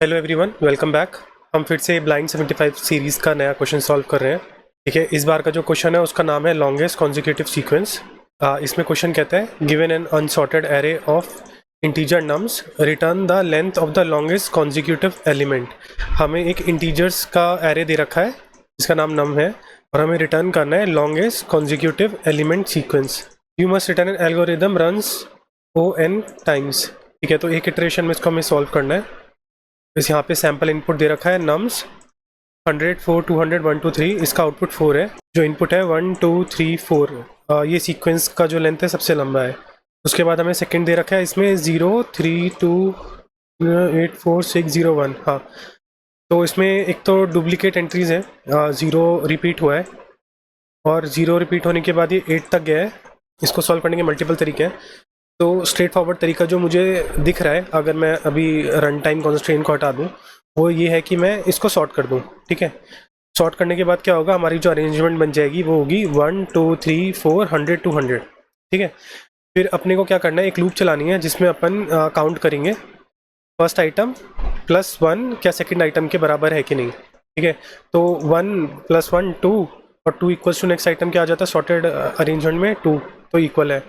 Hello everyone, welcome back. हम फिर से ब्लाइंड 75 सीरीज़ का नया क्वेश्चन सॉल्व कर रहे हैं। ठीक है, इस बार का जो क्वेश्चन है उसका नाम है लॉन्गेस्ट कॉन्जिक्यूटिव सीक्वेंस। इसमें क्वेश्चन कहता है given an unsorted array of integer nums return the length of the longest consecutive element. हमें एक इंटीजर्स का एरे दे रखा है जिसका नाम नम है और हमें रिटर्न करना है longest consecutive element sequence. You must return N algorithm runs O(n) times. ठीक है, तो एक इटरेशन में इसको हमें सॉल्व करना है। इस यहाँ पे सैम्पल इनपुट दे रखा है नम्स 100, 4, 200, 1, 2, 3। इसका आउटपुट 4 है। जो इनपुट है 1, 2, 3, 4। ये सीक्वेंस का जो लेंथ है सबसे लंबा है। उसके बाद हमें सेकंड दे रखा है इसमें 0, 3, 2, 8, 4, 6, 0, 1। हाँ, तो इसमें एक तो डुप्लीकेट एंट्रीज है, 0 रिपीट हुआ है और 0 रिपीट होने के बाद ये 8 तक गया है। इसको सॉल्व करने के मल्टीपल तरीके हैं। तो स्ट्रेट फॉरवर्ड तरीका जो मुझे दिख रहा है, अगर मैं अभी रन टाइम कॉन्स्ट्रेंट को हटा दूँ, वो ये है कि मैं इसको सॉर्ट कर दूँ। ठीक है, सॉर्ट करने के बाद क्या होगा, हमारी जो अरेंजमेंट बन जाएगी वो होगी 1, 2, 3, 4, 100, 200। ठीक है, फिर अपने को क्या करना है, एक लूप चलानी है जिसमें अपन काउंट करेंगे फर्स्ट आइटम प्लस 1 क्या सेकेंड आइटम के बराबर है कि नहीं। ठीक है, तो 1 + 1 2 और 2 इक्वल्स टू नेक्स्ट आइटम क्या आ जाता है सॉर्टेड अरेंजमेंट में 2, तो इक्वल है।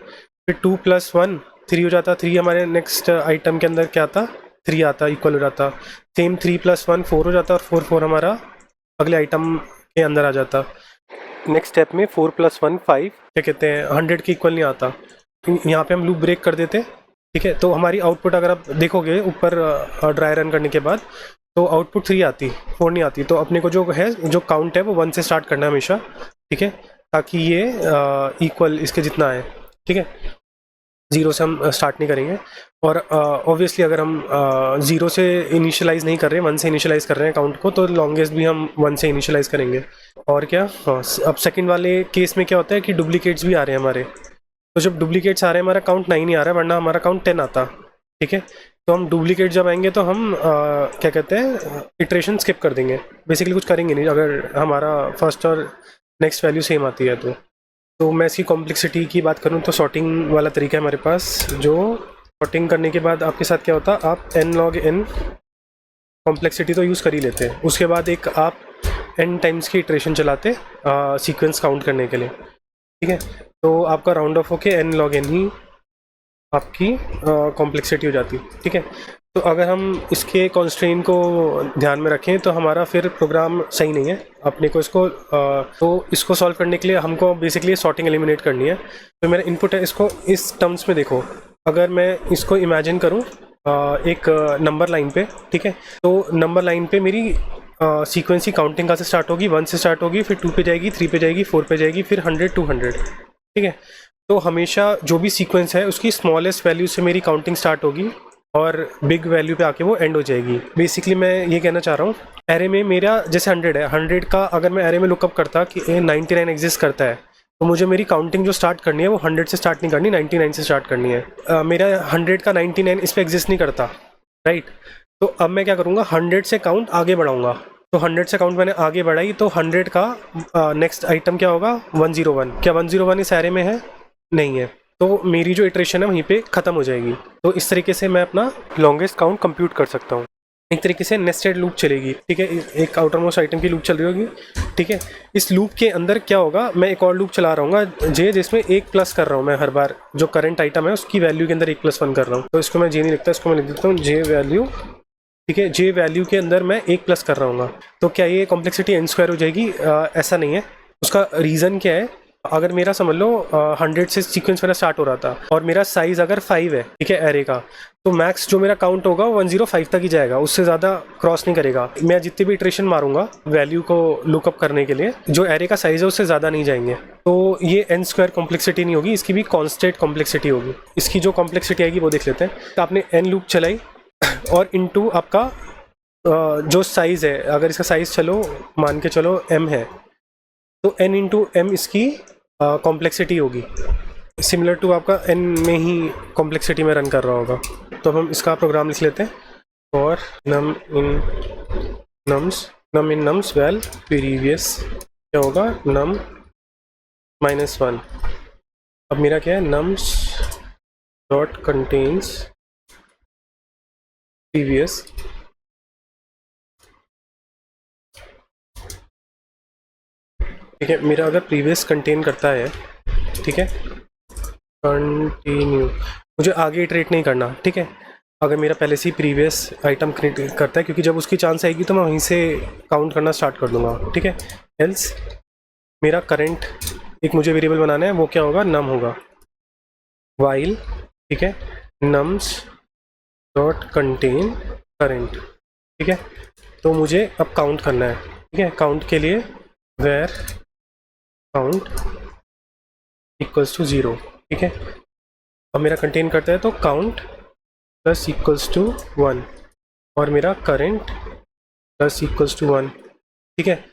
फिर 2 + 1 3 हो जाता। 3 हमारे नेक्स्ट आइटम के अंदर क्या आता, 3 आता, इक्वल हो जाता। सेम 3 + 1 4 हो जाता और 4 4 हमारा अगले आइटम के अंदर आ जाता। नेक्स्ट स्टेप में 4 + 1 5 क्या कहते हैं 100 के इक्वल नहीं आता। यहाँ पे हम लूप ब्रेक कर देते। ठीक है, तो हमारी आउटपुट अगर आप देखोगे ऊपर ड्राई रन करने के बाद, तो आउटपुट 3 आती, 4 नहीं आती। तो अपने को जो है, जो काउंट है वो 1 से स्टार्ट करना है हमेशा। ठीक है, ताकि ये इक्वल इसके जितना है। ठीक है, 0 से हम स्टार्ट नहीं करेंगे। और ऑब्वियसली अगर हम 0 से इनिशियलाइज़ नहीं कर रहे हैं, 1 से इनिशियलाइज़ कर रहे हैं काउंट को, तो लॉन्गेस्ट भी हम 1 से इनिशियलाइज़ करेंगे। और क्या, हाँ, अब सेकंड वाले केस में क्या होता है कि डुप्लीकेट्स भी आ रहे हैं हमारे। तो जब डुप्लीकेट्स आ रहे हैं हमारा काउंट 9 नहीं आ रहा है, वरना हमारा काउंट 10 आता। ठीक है, तो हम डुप्लीकेट जब आएंगे तो हम क्या कहते हैं इटरेशन स्किप कर देंगे, बेसिकली कुछ करेंगे नहीं अगर हमारा फर्स्ट और नेक्स्ट वैल्यू सेम आती है। तो मैं इसकी कॉम्प्लेक्सिटी की बात करूं तो सॉर्टिंग वाला तरीका है हमारे पास। जो सॉर्टिंग करने के बाद आपके साथ क्या होता, आप n log n कॉम्प्लेक्सिटी तो यूज़ कर ही लेते हैं। उसके बाद एक आप n टाइम्स की इटरेशन चलाते सीक्वेंस काउंट करने के लिए। ठीक है, तो आपका राउंड ऑफ होके n log n ही आपकी कॉम्प्लेक्सिटी हो जाती। ठीक है, तो अगर हम इसके कॉन्स्ट्रेंट को ध्यान में रखें तो हमारा फिर प्रोग्राम सही नहीं है। अपने को इसको तो इसको सॉल्व करने के लिए हमको बेसिकली सॉर्टिंग एलिमिनेट करनी है। तो मेरा इनपुट है, इसको इस टर्म्स में देखो। अगर मैं इसको इमेजिन करूं एक नंबर लाइन पे, ठीक है, तो नंबर लाइन पे मेरी सीक्वेंस की काउंटिंग कहाँ से स्टार्ट होगी, 1 से स्टार्ट होगी, फिर 2 पे जाएगी, 3 पे जाएगी, 4 पे जाएगी, फिर 100, 200। ठीक है, तो हमेशा जो भी सीक्वेंस है उसकी स्मॉलेस्ट वैल्यू से मेरी काउंटिंग स्टार्ट होगी और बिग वैल्यू पे आके वो एंड हो जाएगी। बेसिकली मैं ये कहना चाह रहा हूँ, एरे में मेरा जैसे 100 है, 100 का अगर मैं एरे में लुकअप करता कि 99 एग्जिस्ट करता है, तो मुझे मेरी काउंटिंग जो स्टार्ट करनी है वो 100 से स्टार्ट नहीं करनी, 99 से स्टार्ट करनी है। मेरा 100 का 99 इस पर एग्जिस्ट नहीं करता, राइट। तो अब मैं क्या करूँगा, 100 से काउंट आगे बढ़ाऊँगा। तो 100 से काउंट मैंने आगे बढ़ाई, तो 100 का नेक्स्ट आइटम क्या होगा, 101। क्या 101 इस एरे में है? नहीं है। तो मेरी जो इटरेशन है वहीं पे ख़त्म हो जाएगी। तो इस तरीके से मैं अपना लॉन्गेस्ट काउंट कंप्यूट कर सकता हूँ। एक तरीके से नेस्टेड लूप चलेगी। ठीक है, एक आउटर मोस्ट आइटम की लूप चल रही होगी। ठीक है, इस लूप के अंदर क्या होगा, मैं एक और लूप चला रहा हूँ जे, जिसमें 1 प्लस कर रहा हूँ मैं हर बार। जो करंट आइटम है उसकी वैल्यू के अंदर 1 + 1 कर रहा हूँ। तो इसको मैं जे नहीं लिखता, इसको मैं लिख देता हूँ जे वैल्यू। ठीक है, जे वैल्यू के अंदर मैं 1 प्लस कर रहा हूँ। तो क्या ये कॉम्प्लेक्सिटी n² हो जाएगी? ऐसा नहीं है। उसका रीज़न क्या है, अगर मेरा समझ लो 100 से सीक्वेंस मेरा स्टार्ट हो रहा था और मेरा साइज अगर 5 है, ठीक है, एरे का, तो मैक्स जो मेरा काउंट होगा 105 तक ही जाएगा, उससे ज़्यादा क्रॉस नहीं करेगा। मैं जितनी भी इटरेशन मारूंगा वैल्यू को लुकअप करने के लिए, जो एरे का साइज है उससे ज़्यादा नहीं जाएंगे। तो ये n² कॉम्प्लेक्सिटी नहीं होगी, इसकी भी कॉन्स्टेंट कॉम्प्लेक्सिटी होगी। इसकी जो कॉम्प्लेक्सिटी आएगी वो देख लेते हैं। तो आपने n लूप चलाई और इनटू आपका जो साइज़ है, अगर इसका साइज़ चलो मान के चलो m है, तो n × m इसकी कॉम्प्लेक्सिटी होगी। सिमिलर टू आपका n में ही कॉम्प्लेक्सिटी में रन कर रहा होगा। तो हम इसका प्रोग्राम लिख लेते हैं। और num in nums val previous क्या होगा, num -1। अब मेरा क्या है, nums डॉट कंटेन्स previous ठीक है, मेरा अगर प्रीवियस कंटेन करता है, ठीक है, कंटिन्यू, मुझे आगे इटरेट नहीं करना, ठीक है। अगर मेरा पहले से ही प्रीवियस आइटम क्रिएट करता है, क्योंकि जब उसकी चांस आएगी तो मैं वहीं से काउंट करना स्टार्ट कर दूंगा, ठीक है। एल्स मेरा करंट एक मुझे वेरिएबल बनाना है, वो क्या होगा, नम होगा, वाइल, ठीक है, नम्स डॉट कंटेन करंट, ठीक है। तो मुझे अब काउंट करना है, ठीक है। काउंट के लिए वेर काउंट इक्वल्स टू 0, ठीक है। अब मेरा कंटेन करता है तो काउंट प्लस इक्वल्स टू 1 और मेरा करंट प्लस इक्वल्स टू 1, ठीक है।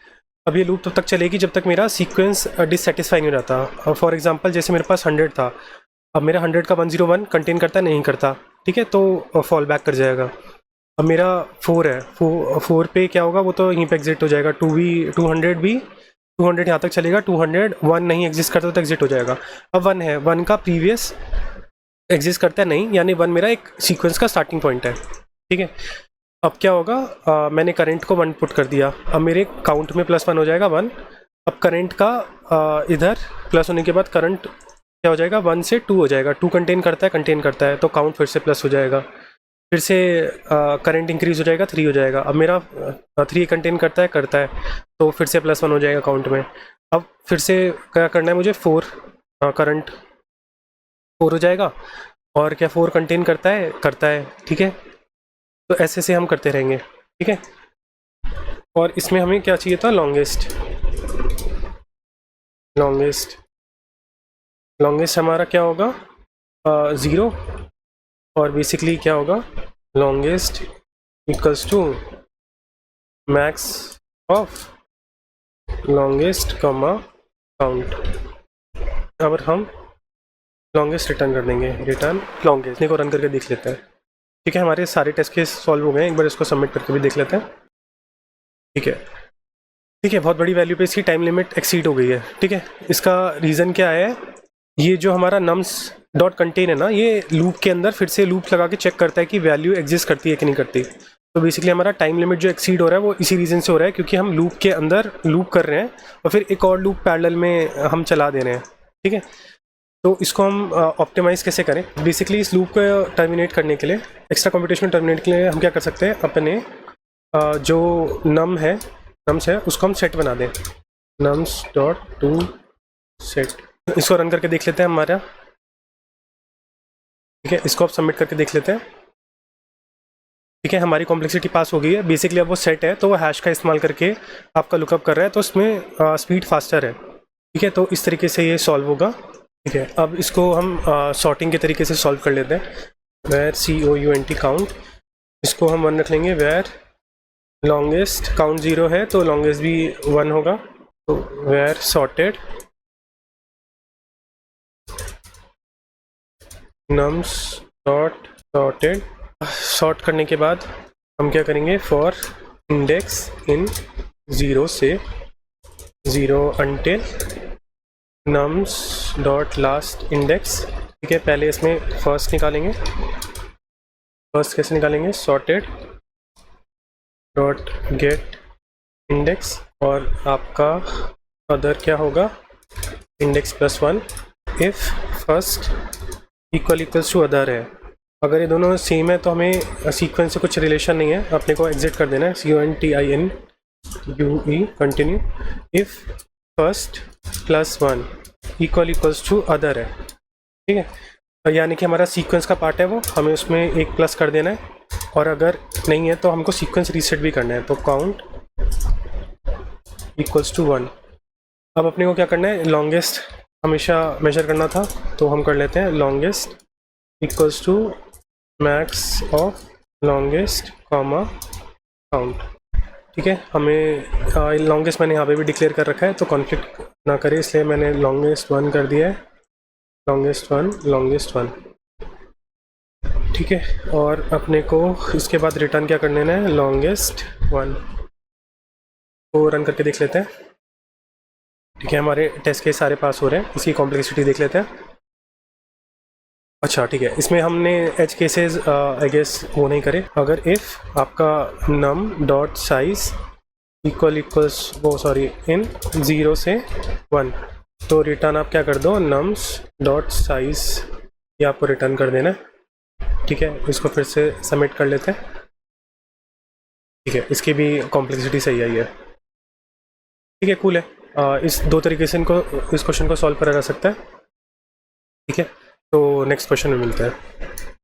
अब ये लूप तब तक चलेगी जब तक मेरा सीक्वेंस डिससेटिस्फाई नहीं रहता। फॉर एग्जांपल जैसे मेरे पास 100 था, अब मेरा 100 का 101 कंटेन करता है, नहीं करता, ठीक है, तो फॉल बैक कर जाएगा। अब मेरा 4 है, 4 पे क्या होगा, वो तो यहीं पे एग्जिट हो जाएगा। 200 भी 200 यहाँ तक चलेगा, 201 नहीं एग्जिस्ट करता तो एग्जिट हो जाएगा। अब 1 है, 1 का प्रीवियस एग्जिस्ट करता है नहीं, यानी 1 मेरा एक सीक्वेंस का स्टार्टिंग पॉइंट है, ठीक है। अब क्या होगा, मैंने करंट को 1 पुट कर दिया, अब मेरे काउंट में +1 हो जाएगा 1। अब करंट का इधर प्लस होने के बाद करंट क्या हो जाएगा, 1 से 2 हो जाएगा। 2 कंटेन करता है तो काउंट फिर से प्लस हो जाएगा, फिर से करंट इंक्रीज हो जाएगा, 3 हो जाएगा। अब मेरा 3 कंटेन करता है तो फिर से +1 हो जाएगा काउंट में। अब फिर से क्या करना है मुझे, 4 करंट 4 हो जाएगा, और क्या 4 कंटेन करता है, ठीक है। तो ऐसे से हम करते रहेंगे, ठीक है। और इसमें हमें क्या चाहिए था, लॉन्गेस्ट हमारा क्या होगा, 0, और बेसिकली क्या होगा, longest equals to max of longest comma count. अब हम लॉन्गेस्ट रिटर्न कर देंगे, रिटर्न लॉन्गेस्ट को रन करके देख लेते हैं, ठीक है। हमारे सारे टेस्ट केस सॉल्व हो गए, एक बार इसको सबमिट करके भी देख लेते हैं, ठीक है। बहुत बड़ी वैल्यू पे इसकी टाइम लिमिट एक्सीड हो गई है, ठीक है। इसका रीज़न क्या है, ये जो हमारा नम्स डॉट कंटेन है ना, ये लूप के अंदर फिर से लूप लगा के चेक करता है कि वैल्यू एग्जिस्ट करती है कि नहीं करती। तो बेसिकली हमारा टाइम लिमिट जो एक्सीड हो रहा है वो इसी रीज़न से हो रहा है, क्योंकि हम लूप के अंदर लूप कर रहे हैं और फिर एक और लूप पैरेलल में हम चला दे रहे हैं, ठीक है। तो इसको हम ऑप्टिमाइज़ कैसे करें, बेसिकली इस लूप को टर्मिनेट करने के लिए, एक्स्ट्रा कंप्यूटेशन टर्मिनेट के लिए हम क्या कर सकते हैं, अपने जो नम्स है उसको हम सेट बना दें, नम्स डॉट टू सेट। इसको रन करके देख लेते हैं हमारा, ठीक है। इसको आप सबमिट करके देख लेते हैं, ठीक है। हमारी कॉम्प्लेक्सिटी पास हो गई है। बेसिकली अब वो सेट है तो वो हैश का इस्तेमाल करके आपका लुकअप कर रहा है, तो उसमें स्पीड फास्टर है, ठीक है। तो इस तरीके से ये सॉल्व होगा, ठीक है। अब इसको हम सॉर्टिंग के तरीके से सॉल्व कर लेते हैं, वेर COUNT काउंट, इसको हम 1 रख लेंगे, वेर लॉन्गेस्ट काउंट 0 है तो लॉन्गेस्ट भी 1 होगा, तो वेर sorted nums dot sorted. Sort करने के बाद हम क्या करेंगे, फॉर इंडेक्स इन 0 से 0 until nums dot last index, ठीक है। पहले इसमें फर्स्ट निकालेंगे, फर्स्ट कैसे निकालेंगे, सॉर्टेड डॉट गेट इंडेक्स, और आपका अदर क्या होगा, index +1 if first equals to other है। अगर ये दोनों सेम है तो हमें सीक्वेंस से कुछ रिलेशन नहीं है, अपने को एग्जिट कर देना है, CONTINUE continue, if first +1 equals to other है, ठीक है। यानी कि हमारा सीक्वेंस का पार्ट है वो, हमें उसमें एक प्लस कर देना है, और अगर नहीं है तो हमको सीक्वेंस रीसेट भी करना है, तो काउंट इक्वल्स टू 1। अब अपने को क्या करना है, लॉन्गेस्ट हमेशा मेजर करना था, तो हम कर लेते हैं longest equals to max of longest comma count, ठीक है। हमें लॉन्गेस्ट मैंने यहाँ पे भी डिक्लेयर कर रखा है तो कॉन्फ्लिक्ट ना करे, इसलिए मैंने लॉन्गेस्ट 1 कर दिया है, लॉन्गेस्ट 1, ठीक है। और अपने को इसके बाद रिटर्न क्या करने है, लॉन्गेस्ट 1 को रन करके देख लेते हैं, ठीक है। हमारे टेस्ट के सारे पास हो रहे हैं, इसकी कॉम्प्लेक्सिटी देख लेते हैं। अच्छा, ठीक है, इसमें हमने एज केसेस आई गेस वो नहीं करे। अगर इफ़ आपका नम डॉट साइज इक्वल्स वो सॉरी इन 0 से 1, तो रिटर्न आप क्या कर दो, नम्स डॉट साइज ये आपको रिटर्न कर देना। ठीक है, इसको फिर से सबमिट कर लेते हैं। ठीक है, इसकी भी कॉम्प्लेक्सिटी सही आई है। ठीक है, कूल है। इस 2 तरीके से इस क्वेश्चन को सॉल्व करा जा सकता है। ठीक है, तो नेक्स्ट क्वेश्चन में मिलते हैं।